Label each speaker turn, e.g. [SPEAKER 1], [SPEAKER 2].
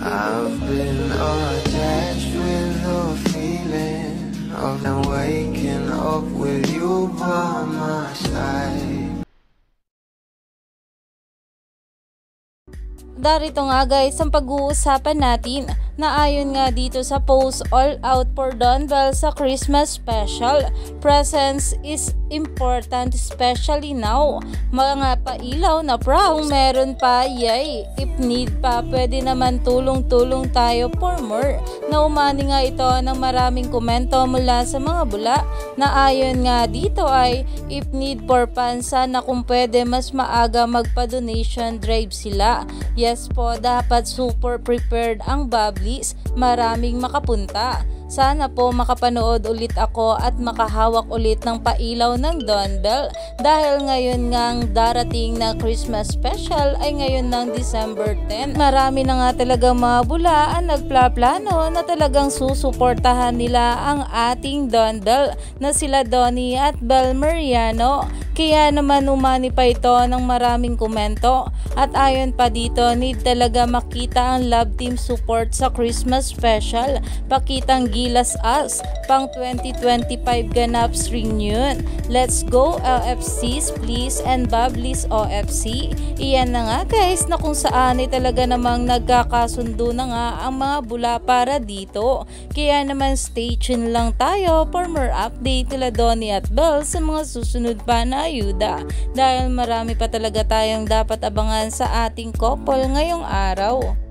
[SPEAKER 1] I've been attached with the feeling of waking up with you by my side.
[SPEAKER 2] Darito nga guys ang pag-uusapan natin na ayon nga dito sa post all out for Don Bell sa Christmas special. Presence is important especially now. Mga pailaw na prong meron pa, yay. If need pa, pwede naman tulong-tulong tayo for more. Naumani nga ito ng maraming komento mula sa mga bula na ayon nga dito ay if need for pansa na kung pwede mas maaga magpa-donation drive sila. Yes po, dapat super prepared ang Bubblies, maraming makapunta. Sana po makapanood ulit ako at makahawak ulit ng pailaw ng Don Bell dahil ngayon ngang darating na Christmas special ay ngayon ng December 10. Marami na nga talagang mga bula ang nagplaplano na talagang susuportahan nila ang ating Don Bell na sila Donnie at Bel Mariano. Kaya naman umani pa ito ng maraming komento at ayon pa dito need talaga makita ang love team support sa Christmas special. Pakitang gilas us pang 2025 ganaps reunion. Let's go LFCs please and Bubblies OFC. Iyan na nga guys na kung saan ay talaga namang nagkakasundo na nga ang mga bula para dito. Kaya naman stay tuned lang tayo for more update nila Donnie at Bel sa mga susunod pa na ayuda dahil marami pa talaga tayong dapat abangan sa ating couple ngayong araw.